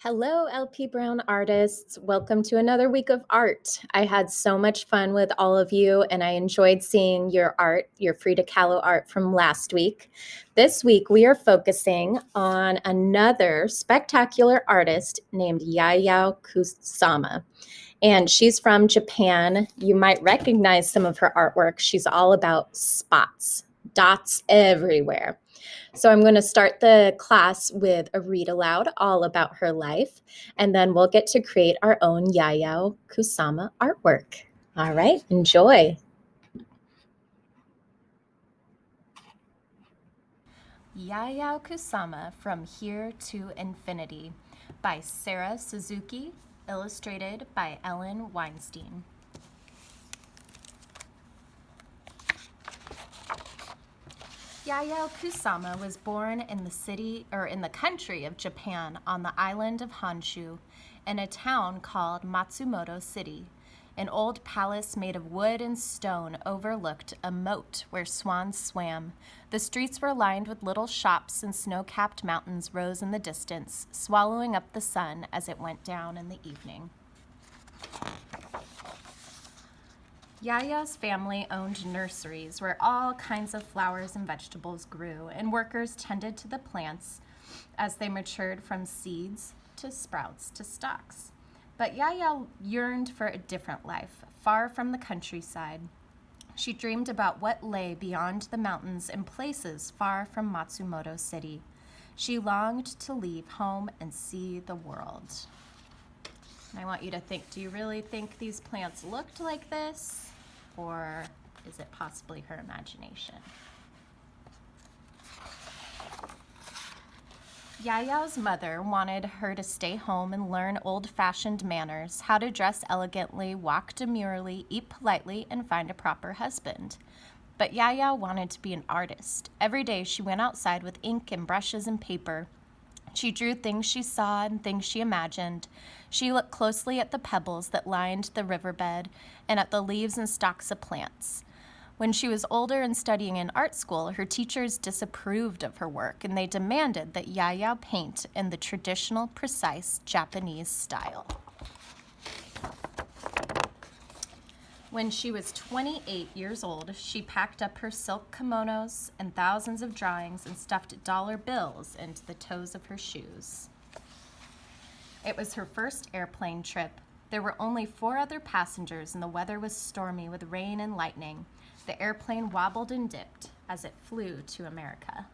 Hello, LP Brown artists. Welcome to another week of art. I had so much fun with all of you, and I enjoyed seeing your art, your Frida Kahlo art from last week. This week, we are focusing on another spectacular artist named Yayoi Kusama. And she's from Japan. You might recognize some of her artwork. She's all about spots, dots everywhere. So I'm going to start the class with a read aloud all about her life, and then we'll get to create our own Yayoi Kusama artwork. All right, enjoy. Yayoi Kusama From Here to Infinity by Sarah Suzuki, illustrated by Ellen Weinstein. Yayoi Kusama was born in the country of Japan on the island of Honshu in a town called Matsumoto City. An old palace made of wood and stone overlooked a moat where swans swam. The streets were lined with little shops, and snow-capped mountains rose in the distance, swallowing up the sun as it went down in the evening. Yaya's family owned nurseries where all kinds of flowers and vegetables grew, and workers tended to the plants as they matured from seeds to sprouts to stalks. But Yaya yearned for a different life, far from the countryside. She dreamed about what lay beyond the mountains in places far from Matsumoto City. She longed to leave home and see the world. And I want you to think, do you really think these plants looked like this? Or is it possibly her imagination? Yaya's mother wanted her to stay home and learn old-fashioned manners, how to dress elegantly, walk demurely, eat politely, and find a proper husband. But Yaya wanted to be an artist. Every day she went outside with ink and brushes and paper. She drew things she saw and things she imagined. She looked closely at the pebbles that lined the riverbed and at the leaves and stalks of plants. When she was older and studying in art school, her teachers disapproved of her work, and they demanded that Yaya paint in the traditional, precise Japanese style. When she was 28 years old, she packed up her silk kimonos and thousands of drawings and stuffed dollar bills into the toes of her shoes. It was her first airplane trip. There were only 4 other passengers, and the weather was stormy with rain and lightning. The airplane wobbled and dipped as it flew to America.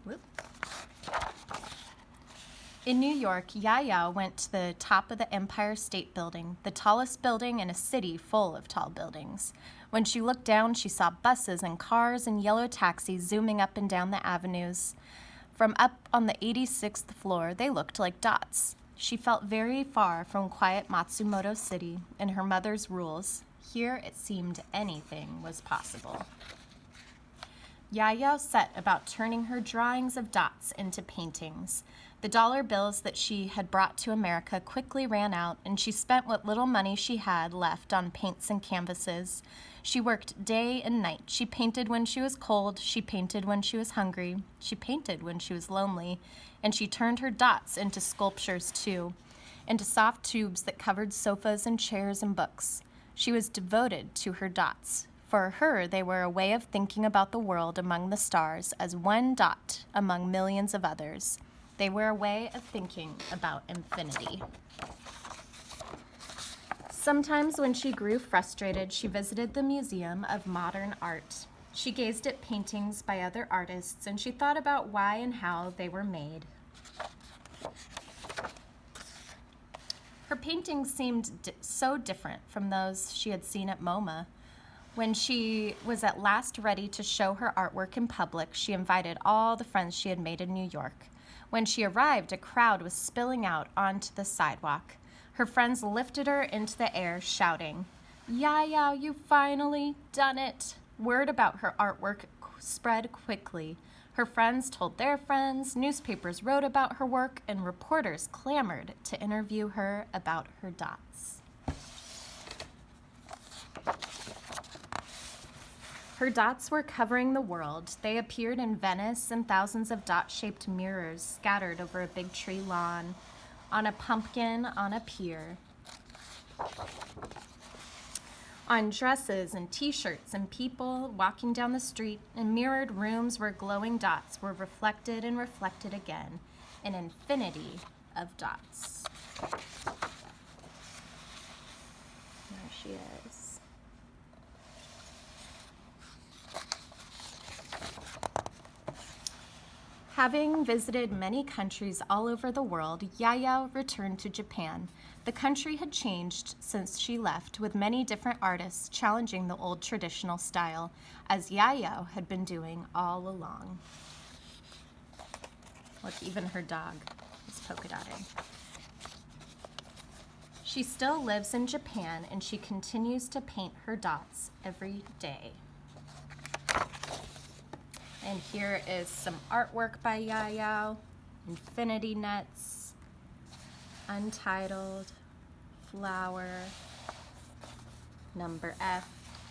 Whoop. In New York, Yaya went to the top of the Empire State Building, the tallest building in a city full of tall buildings. When she looked down, she saw buses and cars and yellow taxis zooming up and down the avenues. From up on the 86th floor, they looked like dots. She felt very far from quiet Matsumoto City and her mother's rules. Here it seemed anything was possible. Yaya set about turning her drawings of dots into paintings. The dollar bills that she had brought to America quickly ran out, and she spent what little money she had left on paints and canvases. She worked day and night. She painted when she was cold. She painted when she was hungry. She painted when she was lonely. And she turned her dots into sculptures, too, into soft tubes that covered sofas and chairs and books. She was devoted to her dots. For her, they were a way of thinking about the world among the stars as one dot among millions of others. They were a way of thinking about infinity. Sometimes when she grew frustrated, she visited the Museum of Modern Art. She gazed at paintings by other artists, and she thought about why and how they were made. Her paintings seemed so different from those she had seen at MoMA. When she was at last ready to show her artwork in public, she invited all the friends she had made in New York. When she arrived, a crowd was spilling out onto the sidewalk. Her friends lifted her into the air, shouting, "Yaya, you've finally done it!" Word about her artwork spread quickly. Her friends told their friends, newspapers wrote about her work, and reporters clamored to interview her about her dots. Her dots were covering the world. They appeared in Venice in thousands of dot-shaped mirrors scattered over a big tree lawn, on a pumpkin on a pier, on dresses and t-shirts and people walking down the street, in mirrored rooms where glowing dots were reflected and reflected again, an infinity of dots. There she is. Having visited many countries all over the world, Yayoi returned to Japan. The country had changed since she left, with many different artists challenging the old traditional style, as Yayoi had been doing all along. Look, even her dog is polka dotting. She still lives in Japan, and she continues to paint her dots every day. And here is some artwork by Yayoi, infinity nets, untitled, flower, number F.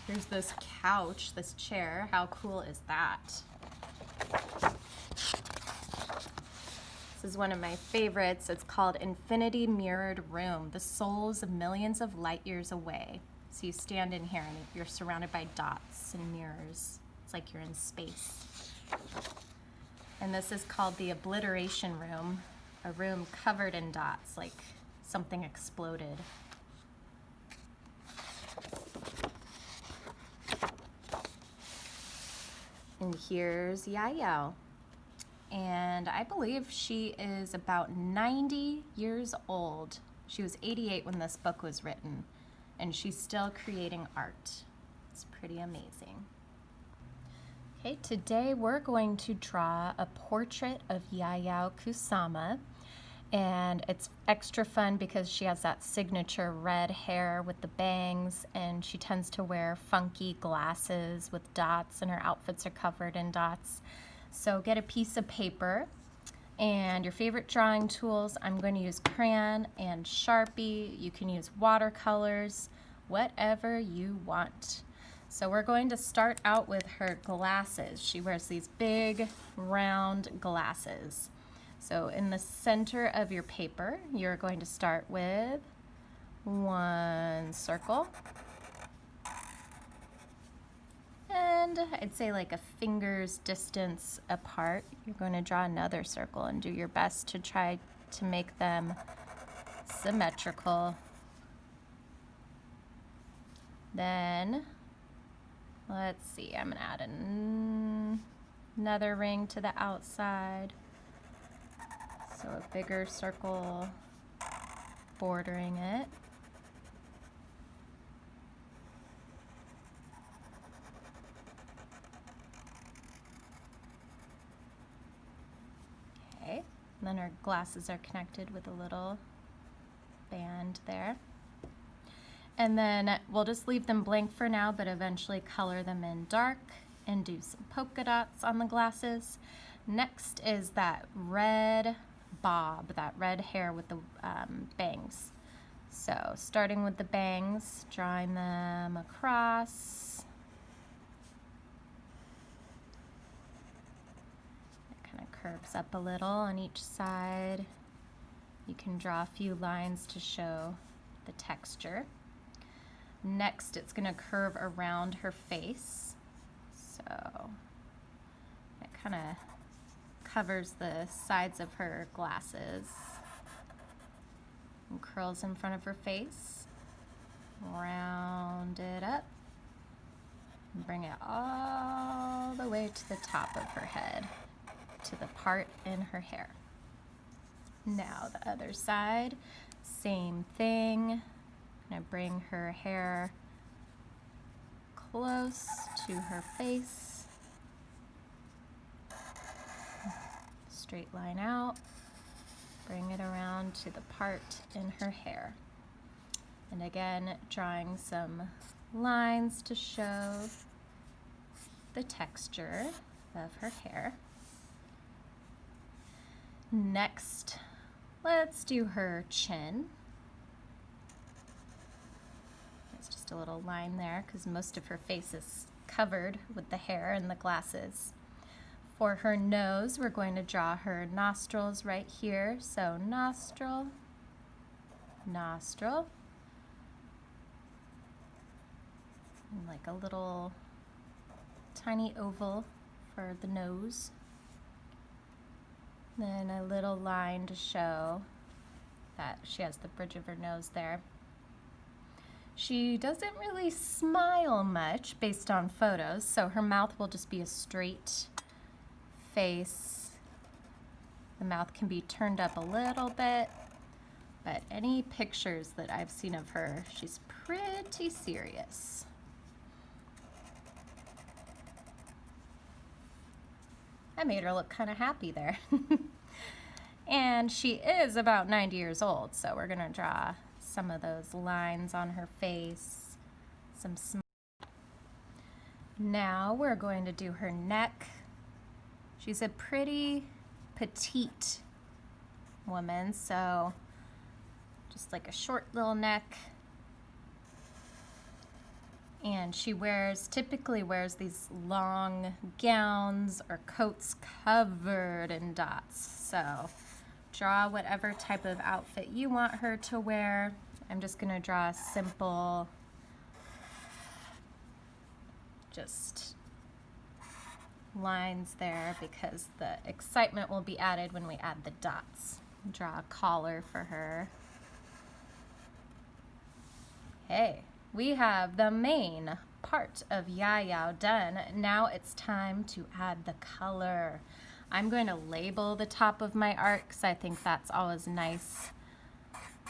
Here's this couch, this chair. How cool is that? This is one of my favorites. It's called Infinity Mirrored Room, the souls of millions of light years away. So you stand in here and you're surrounded by dots and mirrors. It's like you're in space. And this is called the Obliteration Room, a room covered in dots, like something exploded. And here's Yayoi. And I believe she is about 90 years old. She was 88 when this book was written, and she's still creating art. It's pretty amazing. Okay, today we're going to draw a portrait of Yayoi Kusama, and it's extra fun because she has that signature red hair with the bangs, and she tends to wear funky glasses with dots, and her outfits are covered in dots. So get a piece of paper and your favorite drawing tools. I'm going to use crayon and Sharpie. You can use watercolors, whatever you want. So we're going to start out with her glasses. She wears these big round glasses. So in the center of your paper, you're going to start with one circle. And I'd say like a finger's distance apart. You're going to draw another circle and do your best to try to make them symmetrical. Then, let's see, I'm going to add another ring to the outside. So a bigger circle bordering it. Okay, and then our glasses are connected with a little band there. And then we'll just leave them blank for now, but eventually color them in dark and do some polka dots on the glasses. Next is that red bob, that red hair with the bangs. So starting with the bangs, drawing them across. It kind of curves up a little on each side. You can draw a few lines to show the texture. Next, it's going to curve around her face. So it kind of covers the sides of her glasses and curls in front of her face. Round it up and bring it all the way to the top of her head, to the part in her hair. Now the other side, same thing. I'm going to bring her hair close to her face. Straight line out. Bring it around to the part in her hair. And again, drawing some lines to show the texture of her hair. Next, let's do her chin. It's just a little line there because most of her face is covered with the hair and the glasses. For her nose, we're going to draw her nostrils right here. So nostril, nostril, and like a little tiny oval for the nose. Then a little line to show that she has the bridge of her nose there. She doesn't really smile much based on photos, so her mouth will just be a straight face. The mouth can be turned up a little bit, but any pictures that I've seen of her, she's pretty serious. I made her look kind of happy there. And she is about 90 years old, so we're gonna draw some of those lines on her face, some Now we're going to do her neck. She's a pretty petite woman, so just like a short little neck. And she typically wears these long gowns or coats covered in dots. So draw whatever type of outfit you want her to wear. I'm just gonna draw a simple, just lines there because the excitement will be added when we add the dots. Draw a collar for her. Hey, we have the main part of Yayoi done. Now it's time to add the color. I'm going to label the top of my art because I think that's always nice.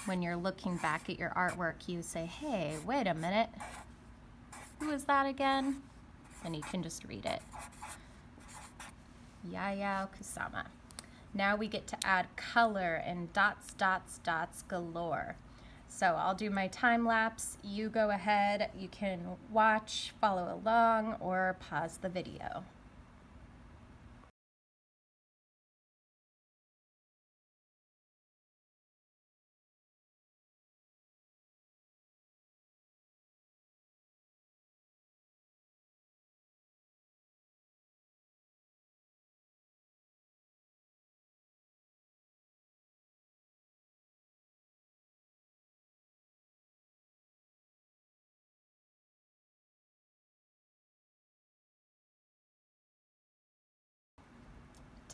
When you're looking back at your artwork, you say, hey, wait a minute. Who is that again? And you can just read it. Yayoi Kusama. Now we get to add color and dots, dots, dots galore. So I'll do my time lapse. You go ahead. You can watch, follow along, or pause the video.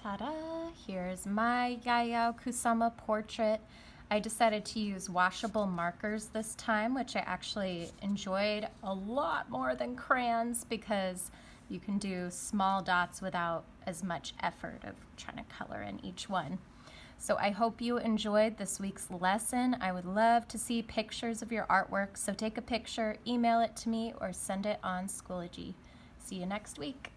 Ta-da! Here's my Yayoi Kusama portrait. I decided to use washable markers this time, which I actually enjoyed a lot more than crayons because you can do small dots without as much effort of trying to color in each one. So I hope you enjoyed this week's lesson. I would love to see pictures of your artwork, so take a picture, email it to me, or send it on Schoology. See you next week.